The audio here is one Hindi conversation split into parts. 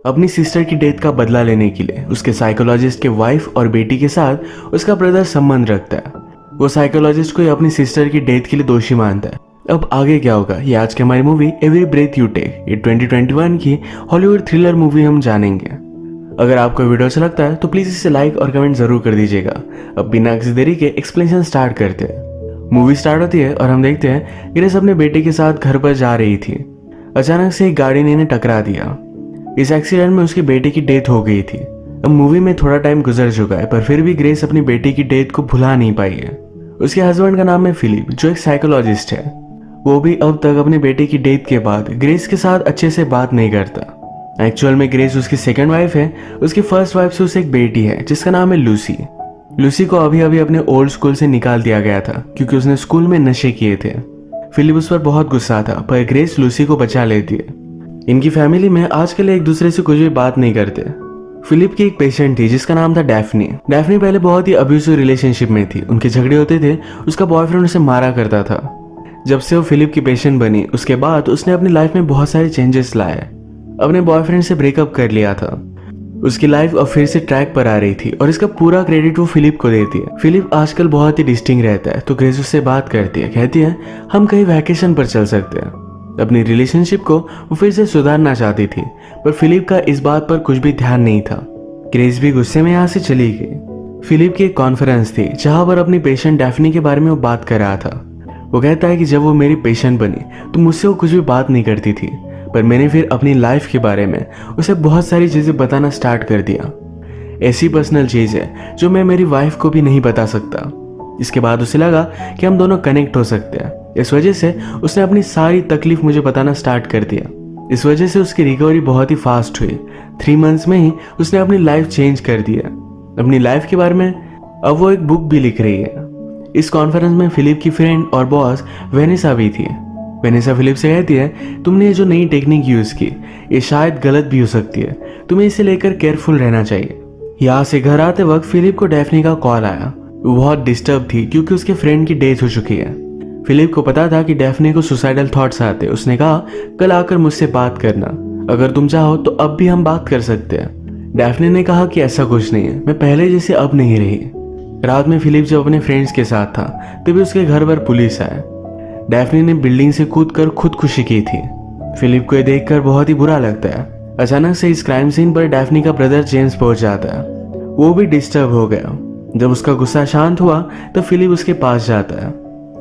अपनी सिस्टर की डेथ का बदला लेने के लिए उसके साइकोलॉजिस्ट के वाइफ और बेटी के साथ उसका ब्रदर संबंध रखता है। वो साइकोलॉजिस्ट को अपनी सिस्टर की डेथ के लिए दोषी मानता है। अब आगे क्या होगा ये आज की हमारी movie every breath you take, ये 2021 की हॉलीवुड थ्रिलर मूवी हम जानेंगे। अगर आपको वीडियो अच्छा लगता है तो प्लीज इसे लाइक और कमेंट जरूर कर दीजिएगा। अब बिना किसी देरी के एक्सप्लेनेशन स्टार्ट करते हैं। मूवी स्टार्ट होती है और हम देखते हैं ग्रेस अपने बेटे के साथ घर पर जा रही थी। अचानक से एक गाड़ी ने इन्हें टकरा दिया। इस एक्सीडेंट में उसके बेटे की डेथ हो गई थी। अब मूवी में थोड़ा टाइम गुजर चुका है पर फिर भी ग्रेस अपनी बेटी की डेथ को भुला नहीं पाई है। उसके हस्बैंड का नाम है फिलिप, जो एक साइकोलॉजिस्ट है। वो भी अब तक अपने बेटे की डेथ के बाद ग्रेस के साथ अच्छे से बात नहीं करता। एक्चुअल में ग्रेस उसकी सेकंड वाइफ है। उसकी फर्स्ट वाइफ से उसे एक बेटी है जिसका नाम है लूसी। लूसी को अभी अभी अपने ओल्ड स्कूल से निकाल दिया गया था क्योंकि उसने स्कूल में नशे किए थे। फिलिप उस पर बहुत गुस्सा था पर ग्रेस लूसी को बचा लेती है। इनकी फैमिली में आजकल एक दूसरे से कुछ भी बात नहीं करते। फिलिप की एक पेशेंट थी जिसका नाम था डैफ्नी। डैफ्नी पहले बहुत ही अब्यूसिव रिलेशनशिप में थी। उनके झगड़े होते थे। उसका बॉयफ्रेंड उसे मारा करता था। जब से वो फिलिप की पेशेंट बनी उसके बाद उसने अपनी लाइफ में बहुत सारे चेंजेस लाए। अपने बॉयफ्रेंड से ब्रेकअप कर लिया था। उसकी लाइफ अब फिर से ट्रैक पर आ रही थी और इसका पूरा क्रेडिट वो फिलिप को देती है। फिलिप आजकल बहुत ही डिस्टिंग रहता है तो ग्रेस उससे बात करती है। कहती है हम कहीं वैकेशन पर चल सकते हैं। अपनी रिलेशनशिप को वो फिर से सुधारना चाहती थी पर फिलिप का इस बात पर कुछ भी ध्यान नहीं था। ग्रेस भी गुस्से में यहाँ से चली गई। फिलिप की एक कॉन्फ्रेंस थी जहां पर अपनी पेशेंट डैफ्नी के बारे में वो बात कर रहा था। वो कहता है कि जब वो मेरी पेशेंट बनी तो मुझसे वो कुछ भी बात नहीं करती थी पर मैंने फिर अपनी लाइफ के बारे में उसे बहुत सारी चीजें बताना स्टार्ट कर दिया। ऐसी पर्सनल चीज है जो मैं मेरी वाइफ को भी नहीं बता सकता। इसके बाद उसे लगा कि हम दोनों कनेक्ट हो सकते हैं। इस वजह से उसने अपनी सारी तकलीफ मुझे बताना स्टार्ट कर दिया। इस वजह से उसकी रिकवरी बहुत ही फास्ट हुई। 3 मंथ्स में ही उसने अपनी लाइफ चेंज कर दिया। अपनी लाइफ के बारे में अब वो एक बुक भी लिख रही है। इस कॉन्फ्रेंस में फिलिप की फ्रेंड और बॉस वेनेसा भी थी। वेनेसा फिलिप से कहती है तुमने ये जो नई टेक्निक यूज की ये शायद गलत भी हो सकती है। तुम्हें इसे लेकर केयरफुल रहना चाहिए। यहाँ से घर आते वक्त फिलिप को डैफ्नी का कॉल आया। वो बहुत डिस्टर्ब थी क्योंकि उसके फ्रेंड की डेथ हो चुकी है। फिलिप को पता था कि डैफ्नी को सुसाइडल थॉट्स आते। उसने कहा कल आकर मुझसे बात करना। अगर तुम चाहो तो अब भी हम बात कर सकते हैं। डैफ्नी ने कहा कि ऐसा कुछ नहीं है, मैं पहले जैसे अब नहीं रही। रात में फिलिप जब अपने फ्रेंड्स के साथ था तभी उसके घर पर पुलिस आया। डैफ्नी ने बिल्डिंग से कूदकर खुदकुशी की थी। फिलिप को यह देखकर बहुत ही बुरा लगता है। अचानक से इस क्राइम सीन पर डैफ्नी का ब्रदर जेम्स पहुंच जाता है। वो भी डिस्टर्ब हो गया। जब उसका गुस्सा शांत हुआ तब फिलिप उसके पास जाता है।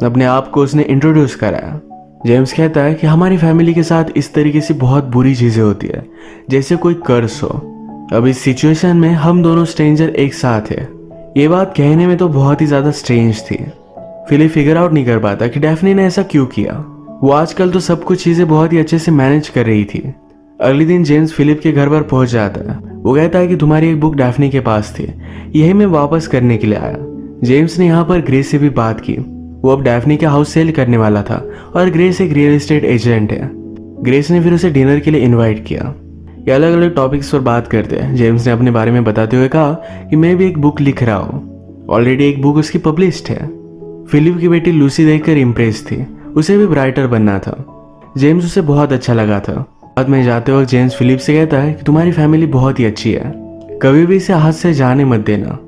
अपने आप को उसने इंट्रोड्यूस कराया। जेम्स कहता है कि हमारी फैमिली के साथ इस तरीके से बहुत बुरी चीजें होती है जैसे कोई कर्स हो। अब इस सिचुएशन में हम दोनों स्ट्रेंजर एक साथ है। ये बात कहने में तो बहुत ही ज्यादा स्ट्रेंज थी। फिलिप फिगर आउट नहीं कर पाता कि डैफ्नी ने ऐसा क्यों किया। वो आजकल तो सब कुछ चीजें बहुत ही अच्छे से मैनेज कर रही थी। अगले दिन जेम्स फिलिप के घर पर पहुंच जाता है। वो कहता है कि तुम्हारी एक बुक डैफ्नी के पास थी, यही मैं वापस करने के लिए आया। जेम्स ने यहाँ पर ग्रेस से भी बात की। वो अब डैफ्नी का हाउस सेल करने वाला था और ग्रेस एक रियल एस्टेट एजेंट है। ग्रेस ने फिर उसे डिनर के लिए इनवाइट किया। ये अलग अलग टॉपिक्स पर बात करते हैं। जेम्स ने अपने बारे में बताते हुए कहा कि मैं भी एक बुक लिख रहा हूँ। ऑलरेडी एक बुक उसकी पब्लिश्ड है। फिलिप की बेटी लूसी देखकर इम्प्रेस थी। उसे भी राइटर बनना था। जेम्स उसे बहुत अच्छा लगा था। बाद में जाते वक्त जेम्स फिलिप से कहता है कि तुम्हारी फैमिली बहुत ही अच्छी है, कभी भी इसे हाथ से जाने मत देना।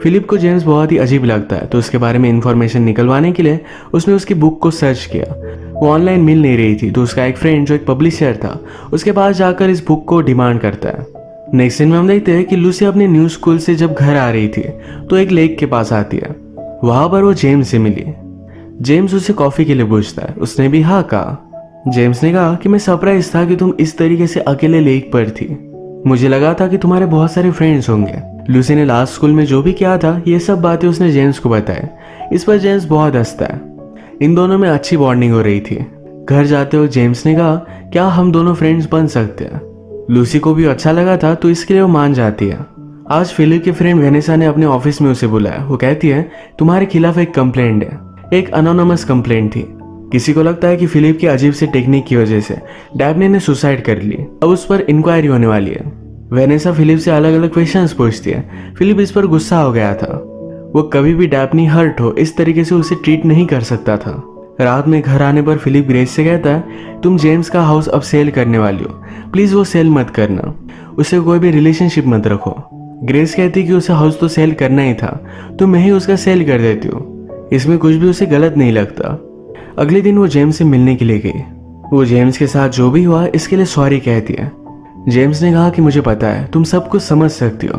फिलिप को जेम्स बहुत ही अजीब लगता है तो उसके बारे में इंफॉर्मेशन निकलवाने के लिए उसने उसकी बुक को सर्च किया। वो ऑनलाइन मिल नहीं रही थी तो उसका एक फ्रेंड जो एक पब्लिशर था उसके पास जाकर इस बुक को डिमांड करता है। नेक्स्ट सीन में हम देखते हैं कि लूसी अपने न्यू स्कूल से जब घर आ रही थी तो एक लेक के पास आती है। वहां पर वो जेम्स से मिली। जेम्स उसे कॉफी के लिए पूछता है। उसने भी हाँ कहा। जेम्स ने कहा कि मैं सरप्राइज था कि तुम इस तरीके से अकेले लेक पर थी। मुझे लगा था कि तुम्हारे बहुत सारे फ्रेंड्स होंगे। लूसी ने लास्ट स्कूल में जो भी किया था ये सब बातें उसने जेम्स को बताई। इस पर जेम्स बहुत हंसता है। इन दोनों में अच्छी बॉन्डिंग हो रही थी। घर जाते हुए जेम्स ने कहा क्या हम दोनों फ्रेंड्स बन सकते हैं। लूसी को भी अच्छा लगा था तो इसके लिए वो मान जाती है। आज फिलिप के फ्रेंड वेनेसा ने अपने ऑफिस में उसे बुलाया। वो कहती है तुम्हारे खिलाफ एक कंप्लेंट है। एक अनोनिमस कंप्लेंट थी। किसी को लगता है कि फिलिप की अजीब से टेक्निक की वजह से डैफ्नी ने सुसाइड कर ली। अब उस पर इंक्वायरी होने वाली है। वेनेसा फिलिप से अलग अलग क्वेश्चंस पूछती है। फिलिप इस पर गुस्सा हो गया था। वो कभी भी डैफ्नी हर्ट हो इस तरीके से उसे ट्रीट नहीं कर सकता था। रात में घर आने पर फिलिप ग्रेस से कहता है तुम जेम्स का हाउस अब सेल करने वाली हो, प्लीज वो सेल मत करना। उससे कोई भी रिलेशनशिप मत रखो। ग्रेस कहती कि उसे हाउस तो सेल करना ही था, तो मैं ही उसका सेल कर देती हूँ, इसमें कुछ भी उसे गलत नहीं लगता। अगले दिन वो जेम्स से मिलने के लिए गई। वो जेम्स के साथ जो भी हुआ इसके लिए सॉरी कहती है। जेम्स ने कहा कि मुझे पता है तुम सब कुछ समझ सकती हो,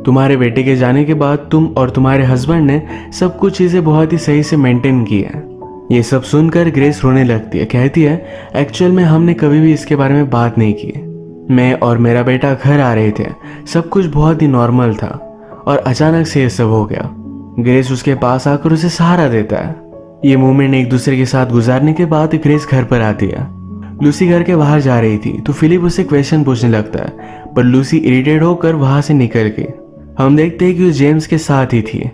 तुम्हारे बेटे के जाने के बाद तुम और तुम्हारे हस्बैंड ने सब कुछ चीजें बहुत ही सही से मेंटेन की है। ये सब सुनकर ग्रेस रोने लगती है। कहती है एक्चुअल में हमने कभी भी इसके बारे में बात नहीं की। मैं और मेरा बेटा घर आ रहे थे, सब कुछ बहुत ही नॉर्मल था और अचानक से ये सब हो गया। ग्रेस उसके पास आकर उसे सहारा देता है। ये मोमेंट एक दूसरे के साथ गुजारने के बाद ग्रेस घर पर आती है। लूसी घर के बाहर जा रही थी तो फिलिप उसे क्वेश्चन पूछने लगता है, पर लूसी इरिटेट होकर वहां से निकल गई। हम देखते हैं कि वो जेम्स के साथ ही थी।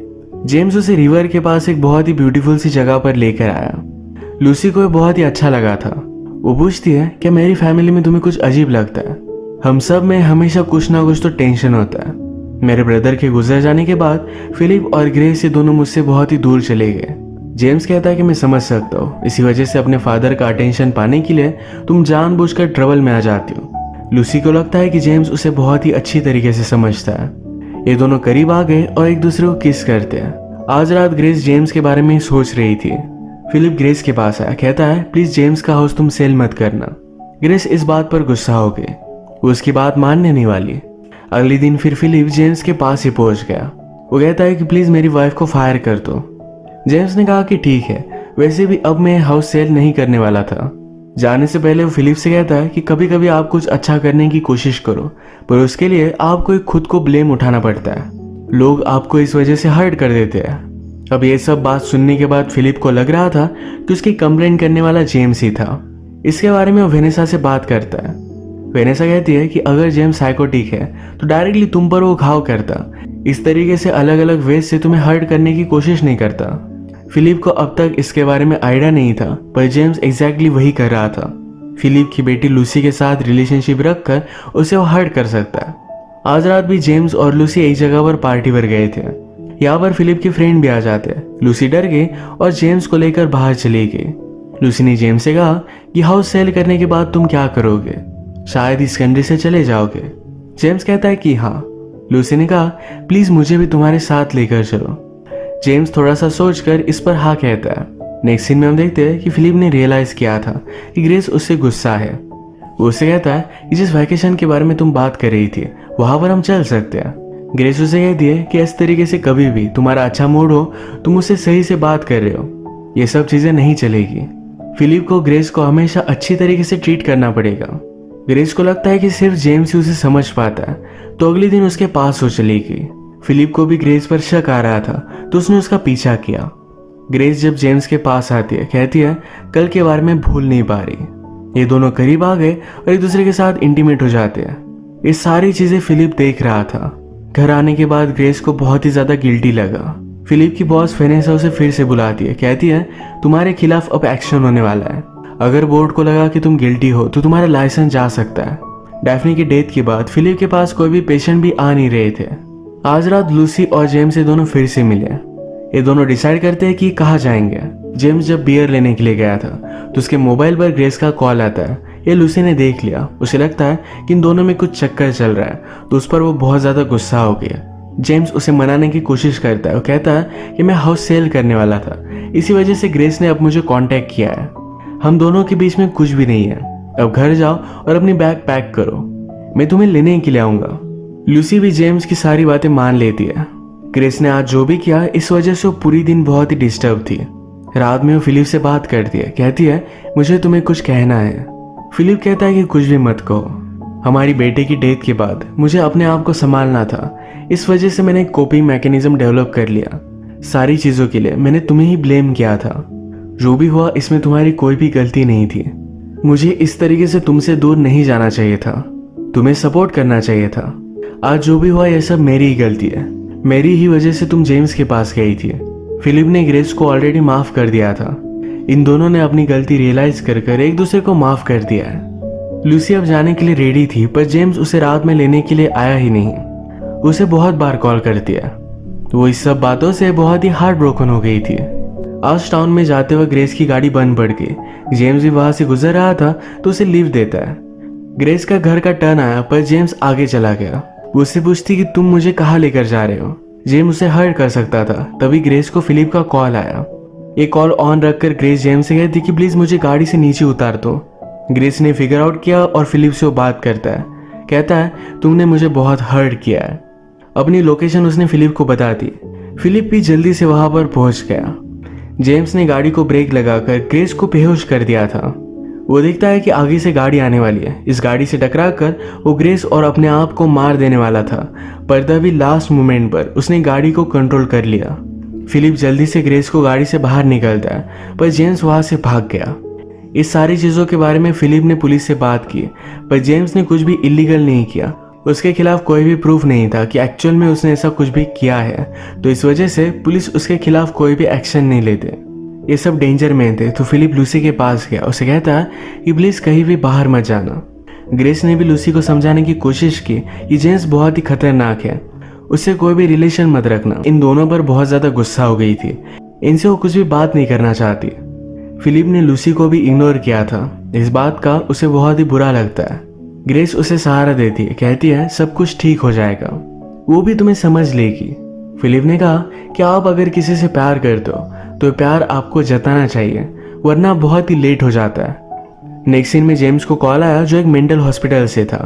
जेम्स उसे रिवर के पास एक बहुत ही ब्यूटीफुल सी जगह पर लेकर आया। लूसी को बहुत ही अच्छा लगा था। वो पूछती है कि मेरी फैमिली में तुम्हें कुछ अजीब लगता है? हम सब में हमेशा कुछ ना कुछ तो टेंशन होता है। मेरे ब्रदर के गुजर जाने के बाद फिलिप और ग्रेस ये दोनों मुझसे बहुत ही दूर चले गए। जेम्स कहता है कि मैं समझ सकता हूँ, इसी वजह से अपने फादर का अटेंशन पाने के लिए तुम जानबूझकर ट्रबल में आ जाती हो। लूसी को लगता है कि जेम्स उसे बहुत ही अच्छी तरीके से समझता है। ये दोनों करीब आ गए और एक दूसरे को किस करते हैं। आज रात ग्रेस जेम्स के बारे में ही सोच रही थी। फिलिप ग्रेस के पास आया, कहता है प्लीज जेम्स का हाउस तुम सेल मत करना। ग्रेस इस बात पर गुस्सा हो गई, वो उसकी बात मानने नहीं वाली। अगले दिन फिर फिलिप जेम्स के पास ही पहुंच गया। वो कहता है कि प्लीज मेरी वाइफ को फायर कर दो। जेम्स ने कहा कि ठीक है, वैसे भी अब मैं हाउस सेल नहीं करने वाला था। जाने से पहले वो फिलिप से कहता है कि कभी कभी आप कुछ अच्छा करने की कोशिश करो, पर उसके लिए आपको खुद को ब्लेम उठाना पड़ता है। लोग आपको इस वजह से हर्ट कर देते हैं। अब ये सब बात सुनने के बाद फिलिप को लग रहा था कि उसकी कंप्लेंट करने वाला जेम्स ही था। इसके बारे में वो वेनेसा से बात करता है। वेनेसा कहती है कि अगर जेम्स साइकोटिक है तो डायरेक्टली तुम पर वो घाव करता, इस तरीके से अलग अलग वेज से तुम्हें हर्ट करने की कोशिश नहीं करता। फिलिप को अब तक इसके बारे में आइडिया नहीं था, पर जेम्स एग्जैक्टली वही कर रहा था। फिलिप की बेटी लूसी के साथ रिलेशनशिप रखकर उसे वो हर्ट कर सकता है। आज रात भी जेम्स और लूसी एक जगह पर पार्टी पर गए थे। यहाँ पर फिलिप के फ्रेंड भी आ जाते। लूसी डर गई और जेम्स को लेकर बाहर चली गई। लूसी ने जेम्स से कहा कि हाउस सेल करने के बाद तुम क्या करोगे, शायद इस कंट्री से चले जाओगे। जेम्स कहता है कि हाँ। लूसी ने कहा प्लीज मुझे भी तुम्हारे साथ लेकर चलो। जेम्स थोड़ा सा सोचकर इस पर हाँ कहता है। नेक्स्ट सीन में हम देखते हैं कि फिलिप ने रियलाइज किया था कि ग्रेस उससे गुस्सा है। वो उससे कहता है कि जिस वैकेशन के बारे में तुम बात कर रही थी वहां पर हम चल सकते हैं। ग्रेस उसे कहती है कि इस तरीके से कभी भी तुम्हारा अच्छा मूड हो, तुम उससे सही से बात कर रहे हो, ये सब चीजें नहीं चलेगी। फिलिप को ग्रेस को हमेशा अच्छी तरीके से ट्रीट करना पड़ेगा। ग्रेस को लगता है कि सिर्फ जेम्स ही उसे समझ पाता है, तो अगले दिन उसके पास वो चली गई। फिलिप को भी ग्रेस पर शक आ रहा था, तो उसने उसका पीछा किया। ग्रेस जब जेम्स के पास आती है, कहती है कल के बारे में भूल नहीं पा रही। ये दोनों करीब आ गए और एक दूसरे के साथ इंटीमेट हो जाते हैं। ये सारी चीजें फिलिप देख रहा था। घर आने के बाद ग्रेस को बहुत ही ज्यादा गिल्टी लगा। फिलिप की बॉस वेनेसा उसे फिर से बुलाती है, कहती है तुम्हारे खिलाफ अब एक्शन होने वाला है। अगर बोर्ड को लगा कि तुम गिल्टी हो तो तुम्हारा लाइसेंस जा सकता है। डैफ्नी की डेथ के बाद फिलिप के पास कोई भी पेशेंट भी आ नहीं रहे थे। आज रात लूसी और जेम्स से दोनों फिर से मिले। ये दोनों डिसाइड करते हैं कि कहाँ जाएंगे। जेम्स जब बियर लेने के लिए गया था तो उसके मोबाइल पर ग्रेस का कॉल आता है। ये लूसी ने देख लिया। उसे लगता है कि इन दोनों में कुछ चक्कर चल रहा है, तो उस पर वो बहुत ज्यादा गुस्सा हो गया। जेम्स उसे मनाने की कोशिश करता है। वो कहता है कि मैं हाउस सेल करने वाला था, इसी वजह से ग्रेस ने अब मुझे कांटेक्ट किया है। हम दोनों के बीच में कुछ भी नहीं है। अब घर जाओ और अपनी बैग पैक करो, मैं तुम्हें लेने के लिए आऊंगा। लूसी भी जेम्स की सारी बातें मान लेती है। ग्रेस ने आज जो भी किया इस वजह से वो पूरी दिन बहुत ही डिस्टर्ब थी। रात में वो फिलिप से बात करती है, कहती है मुझे तुम्हें कुछ कहना है। फिलिप कहता है कि कुछ भी मत कहो। हमारी बेटे की डेथ के बाद मुझे अपने आप को संभालना था, इस वजह से मैंने एक कोपिंग मैकेनिज्म डेवलप कर लिया। सारी चीजों के लिए मैंने तुम्हें ही ब्लेम किया था। जो भी हुआ इसमें तुम्हारी कोई भी गलती नहीं थी। मुझे इस तरीके से तुमसे दूर नहीं जाना चाहिए था, तुम्हें सपोर्ट करना चाहिए था। आज जो भी हुआ यह सब मेरी ही गलती है। मेरी ही वजह से तुम जेम्स के पास गई थी। फिलिप ने ग्रेस को ऑलरेडी माफ कर दिया था। इन दोनों ने अपनी गलती रियलाइज कर एक दूसरे को माफ कर दिया है। लूसी अब जाने के लिए रेडी थी, पर जेम्स उसे रात में लेने के लिए आया ही नहीं। उसे बहुत बार कॉल कर दिया। वो इस सब बातों से बहुत ही हार्ट ब्रोकन हो गई थी। आज टाउन में जाते हुए ग्रेस की गाड़ी बंद पड़ गई। जेम्स भी वहां से गुजर रहा था तो उसे लीव देता है। ग्रेस का घर का टर्न आया पर जेम्स आगे चला गया। वो उससे पूछती कि तुम मुझे कहाँ लेकर जा रहे हो। जेम्स उसे हर्ट कर सकता था। तभी ग्रेस को फिलिप का कॉल आया। ये कॉल ऑन रखकर ग्रेस जेम्स से कहती कि प्लीज मुझे गाड़ी से नीचे उतार दो। ग्रेस ने फिगर आउट किया और फिलिप से वो बात करता है। कहता है तुमने मुझे बहुत हर्ट किया है। अपनी लोकेशन उसने फिलिप को बता दी। फिलिप भी जल्दी से वहां पर पहुंच गया। जेम्स ने गाड़ी को ब्रेक लगाकर ग्रेस को बेहोश कर दिया था। वो देखता है कि आगे से गाड़ी आने वाली है। इस गाड़ी से टकराकर वो ग्रेस और अपने आप को मार देने वाला था, पर तभी लास्ट मोमेंट पर उसने गाड़ी को कंट्रोल कर लिया। फिलिप जल्दी से ग्रेस को गाड़ी से बाहर निकलता है, पर जेम्स वहां से भाग गया। इस सारी चीजों के बारे में फिलिप ने पुलिस से बात की, पर जेम्स ने कुछ भी इलीगल नहीं किया। उसके खिलाफ कोई भी प्रूफ नहीं था कि एक्चुअल में उसने ऐसा कुछ भी किया है, तो इस वजह से पुलिस उसके खिलाफ कोई भी एक्शन नहीं लेते। ये सब डेंजर में थे, तो फिलिप लूसी के पास गया। उसे कहता है कि प्लीज कहीं भी बाहर मत जाना। ग्रेस ने भी लूसी को समझाने की कोशिश की कि जेम्स बहुत ही खतरनाक है, उससे कोई भी रिलेशन मत रखना। इन दोनों पर बहुत ज्यादा गुस्सा हो गई थी, इनसे वो कुछ भी बात नहीं करना चाहती। फिलिप ने लूसी को भी इग्नोर किया था। इस बात का उसे बहुत ही बुरा लगता है। ग्रेस उसे सहारा देती है, कहती है सब कुछ ठीक हो जाएगा, वो भी तुम्हें समझ लेगी। फिलिप ने कहा कि आप अगर किसी से प्यार करते हो तो प्यार आपको जताना चाहिए, वरना बहुत ही लेट हो जाता है। नेक्स्ट सीन में जेम्स को कॉल आया जो एक मेंटल हॉस्पिटल से था।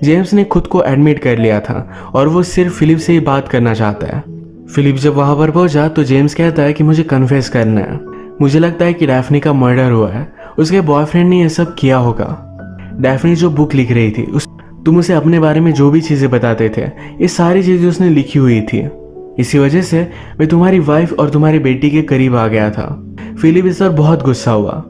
जेम्स ने खुद को एडमिट कर लिया था और वो सिर्फ फिलिप से ही बात करना चाहता है। फिलिप जब वहां पर पहुंचा तो जेम्स कहता है कि मुझे कन्फेस करना है, मुझे लगता है कि डैफ्नी का मर्डर हुआ है, उसके बॉयफ्रेंड ने यह सब किया होगा। डैफ्नी जो बुक लिख रही थी तुम उसे अपने बारे में जो भी चीजें बताते थे, ये सारी चीजें उसने लिखी हुई थी। इसी वजह से मैं तुम्हारी वाइफ और तुम्हारी बेटी के करीब आ गया था। फिलिप इस पर बहुत गुस्सा हुआ।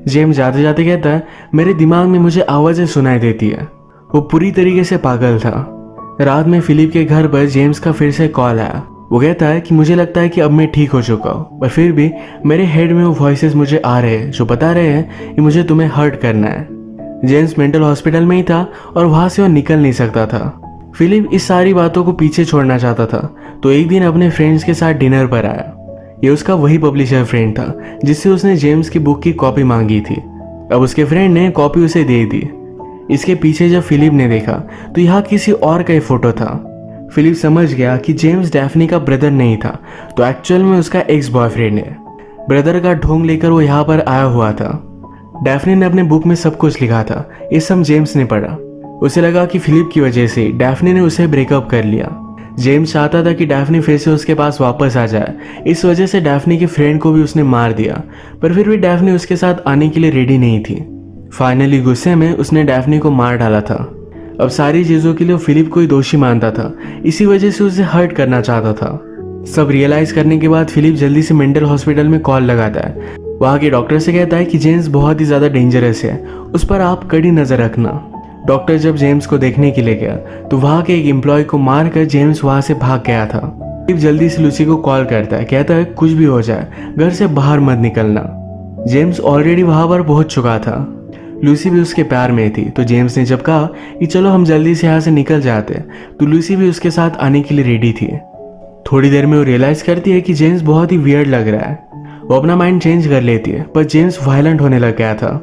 जेम्स जाते जाते कहता है मेरे दिमाग में मुझे आवाजें सुनाई देती है। वो पूरी तरीके से पागल था। रात में फिलिप के घर पर जेम्स का फिर से कॉल आया। वो कहता है कि मुझे लगता है कि अब मैं ठीक हो चुका हूँ, पर फिर भी मेरे हेड में वो वॉइसेस मुझे आ रहे हैं जो बता रहे हैं कि मुझे तुम्हें हर्ट करना है। जेम्स मेंटल हॉस्पिटल में ही था और वहां से वो निकल नहीं सकता था। फिलिप इस सारी बातों को पीछे छोड़ना चाहता था, तो एक दिन अपने फ्रेंड्स के साथ डिनर पर आया। ये उसका वही पब्लिशर फ्रेंड था जिससे उसने जेम्स की बुक की कॉपी मांगी थी। अब उसके फ्रेंड ने कॉपी उसे दे दी। इसके पीछे जब फिलिप ने देखा तो यहाँ किसी और का ही फोटो था। फिलिप समझ गया कि जेम्स डैफ्नी का ब्रदर नहीं था, तो एक्चुअल में उसका एक्स बॉयफ्रेंड है। ब्रदर का ढोंग लेकर वो यहाँ पर आया हुआ था। डैफ्नी ने अपने बुक में सब कुछ लिखा था, ये सब जेम्स ने पढ़ा। उसे लगा कि फिलिप की वजह से डैफ्नी ने उसे ब्रेकअप कर लिया। जेम्स चाहता था कि डैफ्नी फिर से उसके पास वापस आ जाए, इस वजह से डैफ्नी के फ्रेंड को भी उसने मार दिया, पर फिर भी डैफ्नी उसके साथ आने के लिए रेडी नहीं थी। फाइनली गुस्से में उसने डैफ्नी को मार डाला था। अब सारी चीजों के लिए फिलिप को ही दोषी मानता था, इसी वजह से उसे हर्ट करना चाहता था। सब रियलाइज करने के बाद फिलिप जल्दी से मेंटल हॉस्पिटल में कॉल लगाता है। वहाँ के डॉक्टर से कहता है कि जेम्स बहुत ही ज्यादा डेंजरस है, उस पर आप कड़ी नजर रखना। डॉक्टर जब जेम्स को देखने के लिए गया तो वहाँ के एक एम्प्लॉय को मारकर जेम्स वहाँ से भाग गया था। फिलिप जल्दी से लूसी को कॉल करता है, कहता है कुछ भी हो जाए घर से बाहर मत निकलना। जेम्स ऑलरेडी वहाँ पर पहुंच चुका था। लूसी भी उसके प्यार में थी, तो जेम्स ने जब कहा कि चलो हम जल्दी से यहाँ से निकल जाते, तो लूसी भी उसके साथ आने के लिए रेडी थी। थोड़ी देर में वो रियलाइज करती है कि जेम्स बहुत ही वियर्ड लग रहा है। वो अपना माइंड चेंज कर लेती है, पर जेम्स वायलेंट होने लग गया था।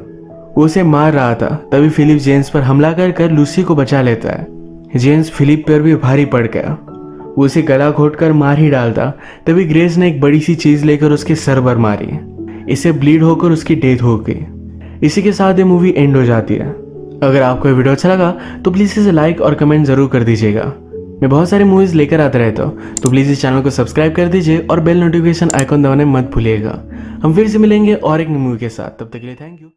वो उसे मार रहा था। तभी फिलिप जेम्स पर हमला कर लूसी को बचा लेता है। जेम्स फिलिप पर भी भारी पड़ गया। वो उसे गला घोटकर मार ही डालता। तभी ग्रेस ने एक बड़ी सी चीज लेकर उसके सर पर मारी। इससे ब्लीड होकर उसकी डेथ हो गई। इसी के साथ ये मूवी एंड हो जाती है। अगर आपको ये वीडियो अच्छा लगा तो प्लीज इसे लाइक और कमेंट जरूर कर दीजिएगा। मैं बहुत सारी मूवीज लेकर आता रहता हूँ, तो प्लीज इस चैनल को सब्सक्राइब कर दीजिए और बेल नोटिफिकेशन आइकॉन दबाने मत भूलिएगा। हम फिर से मिलेंगे और एक नई मूवी के साथ। तब तक के लिए थैंक यू।